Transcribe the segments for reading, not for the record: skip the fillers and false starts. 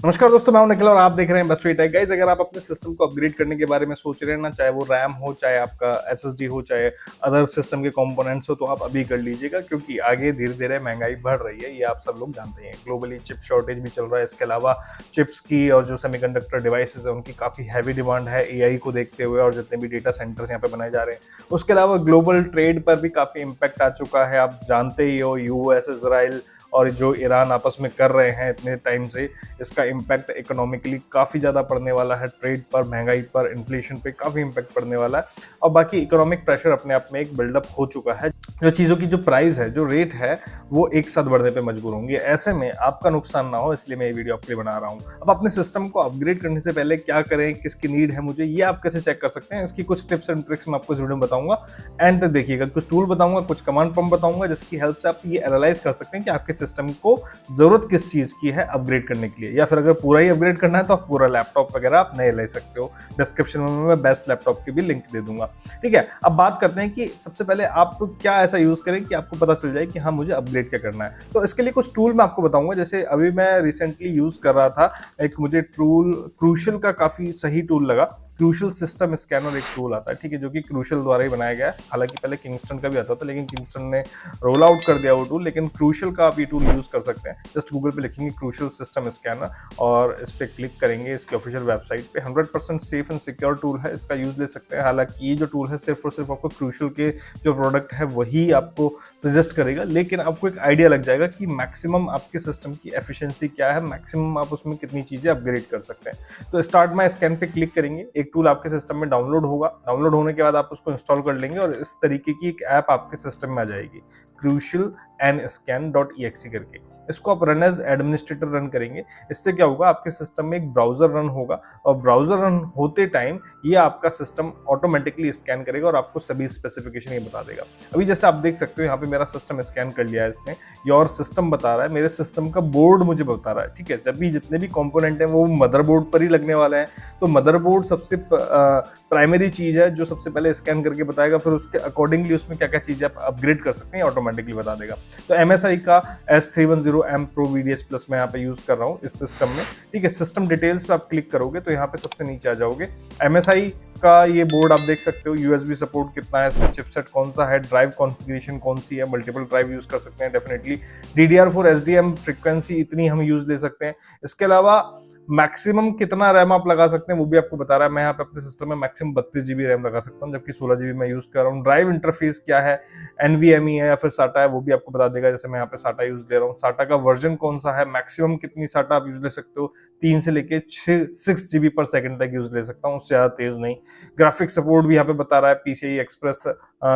नमस्कार दोस्तों, मैं हूं निखिल और आप देख रहे हैं बस टेक। गाइस, अगर आप अपने सिस्टम को अपग्रेड करने के बारे में सोच रहे हैं ना, चाहे वो रैम हो, चाहे आपका एसएसडी हो, चाहे अदर सिस्टम के कंपोनेंट्स हो, तो आप अभी कर लीजिएगा क्योंकि आगे धीरे धीरे महंगाई बढ़ रही है। ये आप सब लोग जानते हैं। ग्लोबली चिप शॉर्टेज भी चल रहा है। इसके अलावा चिप्स की और जो सेमीकंडक्टर डिवाइसेज है उनकी काफ़ी हैवी डिमांड है एआई को देखते हुए, और जितने भी डेटा सेंटर्स यहाँ पे बनाए जा रहे हैं। उसके अलावा ग्लोबल ट्रेड पर भी काफ़ी इम्पैक्ट आ चुका है। आप जानते ही हो, यूएस, इसराइल और जो ईरान आपस में कर रहे हैं इतने टाइम से, इसका इम्पैक्ट इकोनॉमिकली काफ़ी ज़्यादा पड़ने वाला है। ट्रेड पर, महंगाई पर, इन्फ्लेशन पे काफ़ी इम्पैक्ट पड़ने वाला है। और बाकी इकोनॉमिक प्रेशर अपने आप में एक बिल्डअप हो चुका है। जो चीज़ों की जो प्राइस है, जो रेट है, वो एक साथ बढ़ने पे मजबूर होंगे। ऐसे में आपका नुकसान ना हो, इसलिए मैं ये वीडियो आपके लिए बना रहा हूँ। अब अपने सिस्टम को अपग्रेड करने से पहले क्या करें, किसकी नीड है मुझे, ये आप कैसे चेक कर सकते हैं, इसकी कुछ टिप्स एंड ट्रिक्स मैं आपको इस वीडियो में बताऊंगा। एंड तक देखिएगा। कुछ टूल बताऊंगा, कुछ कमांड प्रॉम्प्ट बताऊंगा, जिसकी हेल्प से आप ये एनालाइज कर सकते हैं कि आपके सिस्टम को जरूरत किस चीज की है अपग्रेड करने के लिए। या फिर अगर पूरा ही अपग्रेड करना है तो आप पूरा लैपटॉप वगैरह आप नए ले सकते हो। डिस्क्रिप्शन में मैं बेस्ट लैपटॉप की भी लिंक दे दूंगा। ठीक है, अब बात करते हैं कि सबसे पहले आप क्या ऐसा यूज करें कि आपको पता चल जाए कि हाँ, मुझे अपग्रेड क्या करना है। तो इसके लिए कुछ टूल मैं आपको बताऊंगा। जैसे अभी मैं रिसेंटली यूज कर रहा था, एक मुझे टूल क्रूशियल का काफी सही टूल लगा। क्रूशियल सिस्टम स्कैनर एक टूल आता है, ठीक है, जो कि क्रूशियल द्वारा ही बनाया गया है। हालांकि पहले किंगस्टन का भी आता था, लेकिन किंगस्टन ने रोल आउट कर दिया वो टूल। लेकिन क्रूशियल का आप ये टूल यूज कर सकते हैं। जस्ट गूगल पे लिखेंगे क्रूशियल सिस्टम स्कैनर और इस पर क्लिक करेंगे इसकी ऑफिशियल वेबसाइट पे। 100% सेफ एंड सिक्योर टूल है, इसका यूज ले सकते हैं। हालांकि ये जो टूल है सिर्फ और सिर्फ आपको क्रूशियल के जो प्रोडक्ट है वही आपको सजेस्ट करेगा, लेकिन आपको एक आइडिया लग जाएगा कि मैक्सिमम आपके सिस्टम की एफिशिएंसी क्या है, मैक्सिमम आप उसमें कितनी चीजें अपग्रेड कर सकते हैं। तो स्टार्ट माय स्कैन पे क्लिक करेंगे। एक टूल आपके सिस्टम में डाउनलोड होगा। डाउनलोड होने के बाद आप उसको इंस्टॉल कर लेंगे और इस तरीके की एक ऐप आपके सिस्टम में आ जाएगी, crucial-scan.exe करके। इसको आप रन एज एडमिनिस्ट्रेटर रन करेंगे। इससे क्या होगा, आपके सिस्टम में एक ब्राउजर रन होगा और ब्राउजर रन होते टाइम ये आपका सिस्टम ऑटोमेटिकली स्कैन करेगा और आपको सभी स्पेसिफिकेशन ये बता देगा। अभी जैसे आप देख सकते हो, यहाँ पे मेरा सिस्टम स्कैन कर लिया है इसने। योर सिस्टम बता रहा है, मेरे सिस्टम का बोर्ड मुझे बता रहा है। ठीक है, जब भी जितने भी कंपोनेंट हैं वो मदरबोर्ड पर ही लगने वाले हैं। तो मदरबोर्ड सबसे प्राइमरी चीज है जो सबसे पहले स्कैन करके बताएगा। फिर उसके अकॉर्डिंगली उसमें क्या क्या चीजें आप अपग्रेड कर सकते हैं ऑटोमेटिकली बता देगा। तो MSI का S310M Pro VDH Plus मैं यहाँ पे यूज कर रहा हूँ इस सिस्टम में। ठीक है, सिस्टम डिटेल्स पे आप क्लिक करोगे तो यहाँ पे सबसे नीचे आ जाओगे। MSI का ये बोर्ड आप देख सकते हो। USB सपोर्ट कितना है, इसमें चिपसेट कौन सा है, ड्राइव कॉन्फ़िगरेशन कौन सी है, मल्टीपल ड्राइव यूज कर सकते हैं डेफिनेटली। DDR4 SDM फ्रीक्वेंसी इतनी हम यूज ले सकते हैं। इसके अलावा मैक्सिमम कितना रैम आप लगा सकते हैं वो भी आपको बता रहा है। मैं यहाँ पे अपने सिस्टम में मैक्सिमम 32 GB रैम लगा सकता हूँ, जबकि 16 GB मैं यूज कर रहा हूँ। ड्राइव इंटरफेस क्या है, NVMe है या फिर SATA है, वो भी आपको बता देगा। जैसे मैं यहाँ पे SATA यूज ले रहा हूँ। SATA का वर्जन कौन सा है, मैक्सिमम कितनी SATA आप यूज ले सकते हो, 3 से लेके 6 GB पर सेकंड तक यूज ले सकता हूँ, उससे ज्यादा तेज नहीं। ग्राफिक सपोर्ट भी यहाँ पे बता रहा है, PCI Express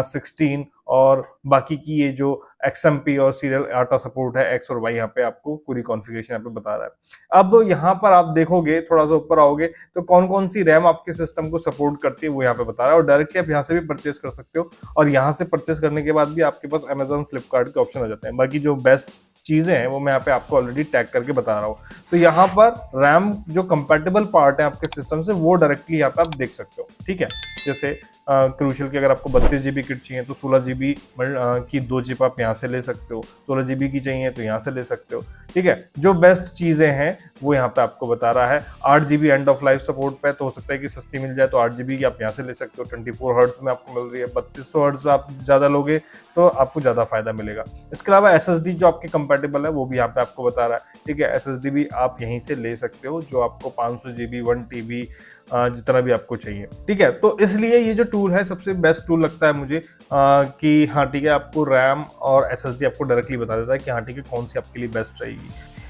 16 और बाकी की ये जो XMP और सीरियल आटा सपोर्ट है, X और Y, यहाँ पे आपको पूरी कॉन्फ़िगरेशन यहाँ पे बता रहा है। अब यहाँ पर आप देखोगे, थोड़ा सा ऊपर आओगे तो कौन कौन सी रैम आपके सिस्टम को सपोर्ट करती है वो यहाँ पे बता रहा है। और डायरेक्टली आप यहाँ से भी परचेस कर सकते हो, और यहाँ से परचेस करने के बाद भी आपके पास Amazon, फ्लिपकार्ट के ऑप्शन आ जाते हैं। बाकी जो बेस्ट चीजें हैं वो मैं यहाँ पे आपको ऑलरेडी टैग करके बता रहा हूँ। तो यहाँ पर रैम जो कंपैटिबल पार्ट है आपके सिस्टम से वो डायरेक्टली यहाँ पे आप देख सकते हो। ठीक है, जैसे क्रूशियल की अगर आपको 32 GB किट चाहिए तो 16 GB की 2 चिप आप यहाँ से ले सकते हो। 16 GB की चाहिए तो यहाँ से ले सकते हो। ठीक है, जो बेस्ट चीजें हैं वो यहाँ पे आपको बता रहा है। 8 GB end of life support पे, तो हो सकता है कि सस्ती मिल जाए तो 8 GB की आप यहाँ से ले सकते हो। 24 हर्ट्ज में आपको मिल रही है। 3200 हर्ट्ज आप ज्यादा लोगे तो आपको ज्यादा फायदा मिलेगा। इसके अलावा SSD जो आपके कंपैटिबल है वो भी यहाँ पे आपको बता रहा है। ठीक है, SSD भी आप यहीं से ले सकते हो, जो आपको 500 GB 1 TB जितना भी आपको चाहिए। ठीक है, तो इसलिए ये जो टूल है सबसे बेस्ट टूल लगता है मुझे, कि हाँ ठीक है, आपको रैम और SSD आपको डायरेक्टली बता देता है कि हाँ ठीक है, कौन सी आपके लिए बेस्ट रहेगी।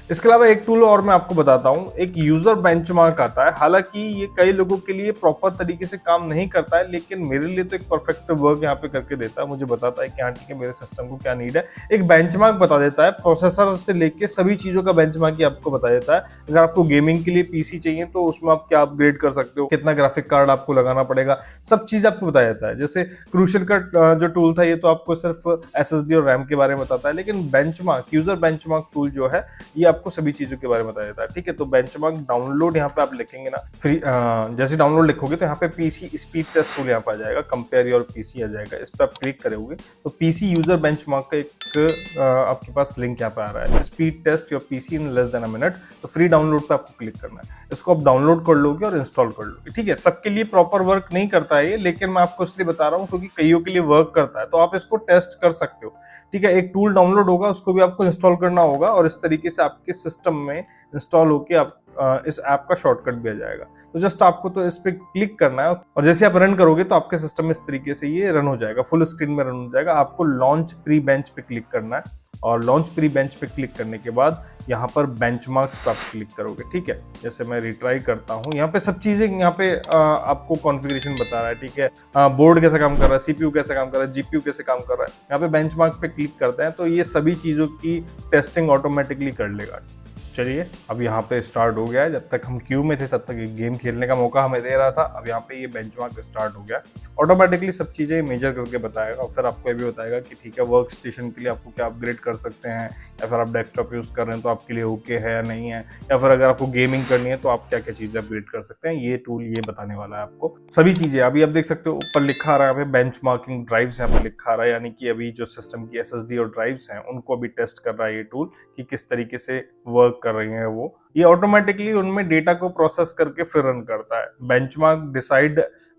इसके अलावा एक टूल और मैं आपको बताता हूँ, एक यूजर बेंचमार्क आता है। हालांकि ये कई लोगों के लिए प्रॉपर तरीके से काम नहीं करता है, लेकिन मेरे लिए तो एक परफेक्ट वर्क यहाँ पे करके देता है। मुझे बताता है कि हाँ ठीक है, मेरे सिस्टम को क्या नीड है। एक बेंचमार्क बता देता है, प्रोसेसर से लेके सभी चीजों का बेंचमार्क आपको बता देता है। अगर आपको गेमिंग के लिए PC चाहिए तो उसमें आप क्या अपग्रेड कर सकते हो, कितना ग्राफिक कार्ड आपको लगाना पड़ेगा, सब चीज आपको बताया जाता है। जैसे क्रूशियल का जो टूल था ये तो आपको सिर्फ SSD और रैम के बारे में बताता है, लेकिन बेंचमार्क, यूजर बेंचमार्क टूल जो है ये आपको सभी चीजों के बारे में बताया जाता है। ठीक है, तो बेंचमार्क डाउनलोड यहाँ पे आप लिखेंगे ना, फ्री जैसे डाउनलोड लिखोगे तो यहाँ पे पीसी स्पीड टेस्ट टूल यहाँ पे आ जाएगा, कंपेयर योर पीसी आ जाएगा, इस पर आप क्लिक करोगे तो पीसी यूजर बेंचमार्क का एक आपके पास लिंक यहाँ पे आ रहा है, speed test your PC in less than a minute. तो फ्री डाउनलोड पे आपको क्लिक करना है, इसको आप डाउनलोड कर लोगे और इंस्टॉल कर लोगे। ठीक है, सबके लिए प्रॉपर वर्क नहीं करता है ये, लेकिन मैं आपको इसलिए बता रहा हूँ क्योंकि कईयों के लिए वर्क करता है, तो आप इसको टेस्ट कर सकते हो। ठीक है, एक टूल डाउनलोड होगा, उसको भी आपको इंस्टॉल करना होगा और इस तरीके से आपके सिस्टम में इंस्टॉल होके आप इस ऐप का शॉर्टकट भी आ जाएगा। तो जस्ट आपको तो इस पे क्लिक करना है और जैसे आप रन करोगे तो आपके सिस्टम में इस तरीके से ये रन हो जाएगा, फुल स्क्रीन में रन हो जाएगा। आपको लॉन्च प्री बेंच पे क्लिक करना है और लॉन्च प्री बेंच पे क्लिक करने के बाद यहाँ पर बेंचमार्क्स पे आप क्लिक करोगे। ठीक है, जैसे मैं रिट्राई करता हूँ, यहाँ पे सब चीजें यहाँ पे आपको कॉन्फ़िगरेशन बता रहा है। ठीक है, बोर्ड कैसे काम कर रहा है, सीपीयू कैसे काम कर रहा है, जीपीयू कैसे काम कर रहा है। यहाँ पे बेंचमार्क पे क्लिक करते हैं तो ये सभी चीजों की टेस्टिंग ऑटोमेटिकली कर लेगा। चलिए, अब यहाँ पे स्टार्ट हो गया है। जब तक हम क्यू में थे तब तक एक गेम खेलने का मौका हमें दे रहा था। अब यहाँ पे ये बेंचमार्क स्टार्ट हो गया, ऑटोमेटिकली सब चीज़ें मेजर करके बताएगा और फिर आपको ये भी बताएगा कि ठीक है, वर्क स्टेशन के लिए आपको क्या अपग्रेड कर सकते हैं, या फिर आप डेस्कटॉप यूज़ कर रहे हैं तो आपके लिए ओके है या नहीं है, या फिर अगर आपको गेमिंग करनी है तो आप क्या क्या चीज़ें अपग्रेड कर सकते हैं। ये टूल ये बताने वाला है आपको सभी चीज़ें। अभी आप देख सकते हो ऊपर लिखा आ रहा है यहाँ पे बेंचमार्किंग ड्राइव्स यहाँ पे लिखा आ रहा है, यानी कि अभी जो सिस्टम की SSD और ड्राइव्स हैं उनको अभी टेस्ट कर रहा है ये टूल कि किस तरीके से वर्क कर रही हैं वो। ये ऑटोमेटिकली उनमें डेटा को प्रोसेस करके फिर रन करता है।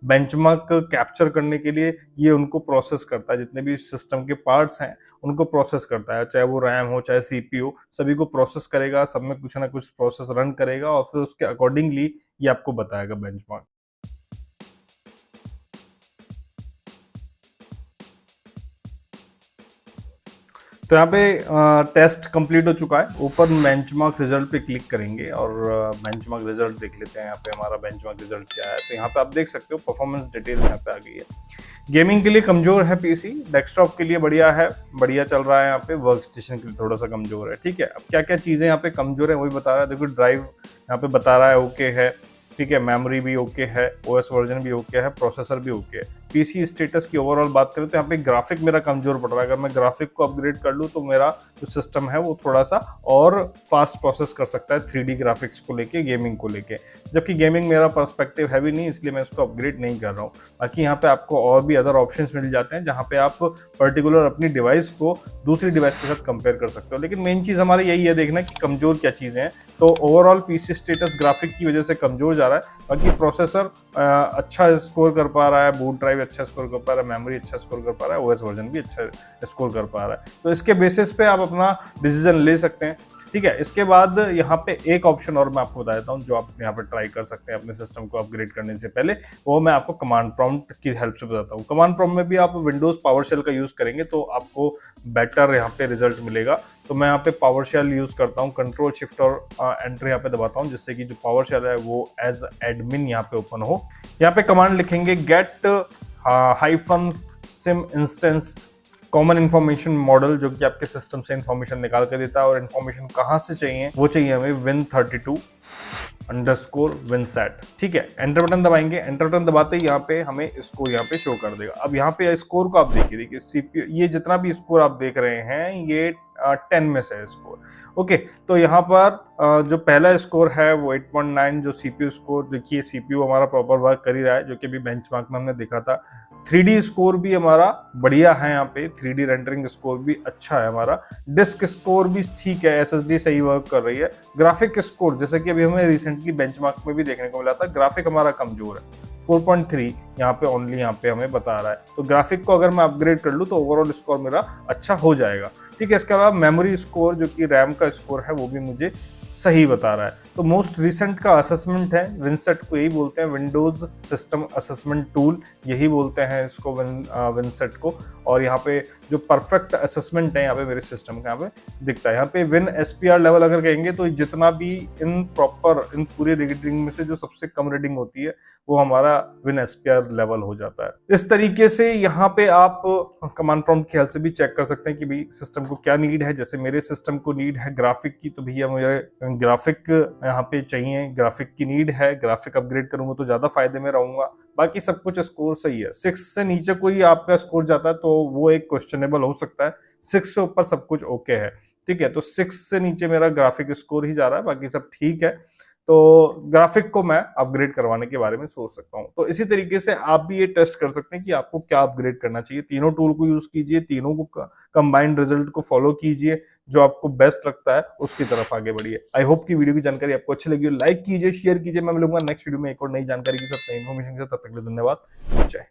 बेंचमार्क कैप्चर करने के लिए ये उनको प्रोसेस करता है, जितने भी सिस्टम के पार्ट्स हैं उनको प्रोसेस करता है, चाहे वो रैम हो चाहे सीपीयू, सभी को प्रोसेस करेगा, सब में कुछ ना कुछ प्रोसेस रन करेगा और फिर उसके अकॉर्डिंगली ये आपको बताएगा बेंचमार्क। तो यहाँ पे टेस्ट कंप्लीट हो चुका है। ऊपर बेंचमार्क रिजल्ट पे क्लिक करेंगे और बेंचमार्क रिजल्ट देख लेते हैं यहाँ पे हमारा बेंचमार्क रिजल्ट क्या है। तो यहाँ पे आप देख सकते हो परफॉर्मेंस डिटेल्स यहाँ पे आ गई है। गेमिंग के लिए कमजोर है पीसी, डेस्कटॉप के लिए बढ़िया है, बढ़िया चल रहा है। यहाँ पे वर्क स्टेशन के लिए थोड़ा सा कमजोर है। ठीक है, अब क्या क्या चीजें यहाँ पे कमजोर है वही बता रहा है। देखो, ड्राइव यहाँ पे बता रहा है ओके है, ठीक है, मेमोरी भी ओके है, ओएस वर्जन भी ओके है, प्रोसेसर भी ओके है। पीसी स्टेटस की ओवरऑल बात करें तो यहाँ पे ग्राफिक मेरा कमजोर पड़ रहा है। अगर मैं ग्राफिक को अपग्रेड कर लूँ तो मेरा जो सिस्टम है वो थोड़ा सा और फास्ट प्रोसेस कर सकता है 3D ग्राफिक्स को लेके, गेमिंग को लेके, जबकि गेमिंग मेरा पर्सपेक्टिव है भी नहीं, इसलिए मैं इसको अपग्रेड नहीं कर रहा हूँ। बाकी यहाँ पे आपको और भी अदर ऑप्शंस मिल जाते हैं जहाँ पे आप पर्टिकुलर अपनी डिवाइस को दूसरी डिवाइस के साथ कंपेयर कर सकते हो। लेकिन मेन चीज हमारी यही है देखना कि कमजोर क्या चीजें हैं। तो ओवरऑल पीसी स्टेटस ग्राफिक की वजह से कमजोर जा रहा है। बाकी प्रोसेसर अच्छा स्कोर कर पा रहा है, बूट ड्राइव अच्छा स्कोर कर पा रहा है, मेमोरी अच्छा स्कोर कर पा रहा है, ओएस वर्जन भी अच्छा स्कोर कर पा रहा है। तो इसके बेसिस पे आप अपना डिसीजन ले सकते हैं। ठीक है, इसके बाद यहाँ पे एक ऑप्शन और मैं आपको बता देता हूँ जो आप यहाँ पे ट्राई कर सकते हैं अपने सिस्टम को अपग्रेड करने से पहले। वो मैं आपको कमांड प्रॉम्प्ट की हेल्प से बताता हूँ। कमांड प्रॉम्प्ट में भी आप विंडोज पावरशेल का यूज करेंगे तो आपको बेटर यहाँ पे रिजल्ट मिलेगा। तो मैं यहाँ पे पावरशेल यूज करता हूँ, कंट्रोल शिफ्ट और एंटर यहाँ पे दबाता हूँ, जिससे कि जो पावरशेल है वो एज एडमिन यहाँ पे ओपन हो। यहाँ पे कमांड लिखेंगे get hyphen CIM instance common information model, जो कि आपके सिस्टम से इन्फॉर्मेशन निकाल कर देता है। और इन्फॉर्मेशन कहाँ से चाहिए, वो चाहिए हमें win32_winset। ठीक है, एंटर बटन दबाएंगे। एंटर बटन दबाते ही यहाँ पे हमें इसको यहाँ पे शो कर देगा। अब यहाँ पे स्कोर को आप देखिए सीपीयू, ये जितना भी स्कोर आप देख रहे हैं ये 10 में से है स्कोर। ओके, तो यहाँ पर जो पहला स्कोर है वो 8.9, जो सीपीयू स्कोर देखिए, सीपीयू हमारा प्रॉपर वर्क कर ही रहा है, जो कि अभी बेंचमार्क में हमने देखा था। 3D स्कोर भी हमारा बढ़िया है, यहाँ पे 3D रेंडरिंग स्कोर भी अच्छा है हमारा। डिस्क स्कोर भी ठीक है, SSD सही वर्क कर रही है। ग्राफिक स्कोर जैसा कि अभी हमें रिसेंटली बेंचमार्क में भी देखने को मिला था, ग्राफिक हमारा कमजोर है, 4.3 यहाँ पे ओनली यहाँ पे हमें बता रहा है। तो ग्राफिक को अगर मैं अपग्रेड कर लूँ तो ओवरऑल स्कोर मेरा अच्छा हो जाएगा। ठीक है, इसके अलावा मेमोरी स्कोर जो कि रैम का स्कोर है वो भी मुझे सही बता रहा है। तो मोस्ट रिसेंट का असेसमेंट है, विनसेट को यही बोलते हैं, विंडोज सिस्टम असेसमेंट टूल यही बोलते हैं इसको, विनसेट को। और यहाँ पे जो परफेक्ट असेसमेंट है यहाँ पे मेरे सिस्टम का यहाँ पे दिखता है। यहाँ पे विन SPR लेवल अगर कहेंगे तो जितना भी इन पूरे रेटिंग में से जो सबसे कम रेटिंग होती है वो हमारा विन SPR लेवल हो जाता है। इस तरीके से यहाँ पे आप कमांड प्रॉम्प्ट की हेल्प से भी चेक कर सकते हैं कि भाई सिस्टम को क्या नीड है। जैसे मेरे सिस्टम को नीड है ग्राफिक की, तो भैया मुझे ग्राफिक यहाँ पे चाहिए, ग्राफिक की नीड है, ग्राफिक अपग्रेड करूंगा तो ज्यादा फायदे में रहूंगा। बाकी सब कुछ स्कोर सही है। 6 से नीचे कोई आपका स्कोर जाता है तो वो एक क्वेश्चनेबल हो सकता है, 6 से ऊपर सब कुछ ओके है। ठीक है। तो 6 से नीचे मेरा ग्राफिक स्कोर ही जा रहा है, बाकी सब ठीक है। तो ग्राफिक को मैं अपग्रेड करवाने के बारे में सोच सकता हूं। तो इसी तरीके से आप भी ये टेस्ट कर सकते हैं कि आपको क्या अपग्रेड करना चाहिए। तीनों टूल को यूज कीजिए, तीनों को कंबाइंड रिजल्ट को फॉलो कीजिए, जो आपको बेस्ट लगता है उसकी तरफ आगे बढ़िए। आई होप की वीडियो की जानकारी आपको अच्छी लगी हो, लाइक कीजिए, शेयर कीजिए। मैं मिलूंगा नेक्स्ट वीडियो में एक और नई जानकारी के साथ, नई इन्फॉर्मेशन के साथ। तब तक के लिए धन्यवाद। जय हिंद।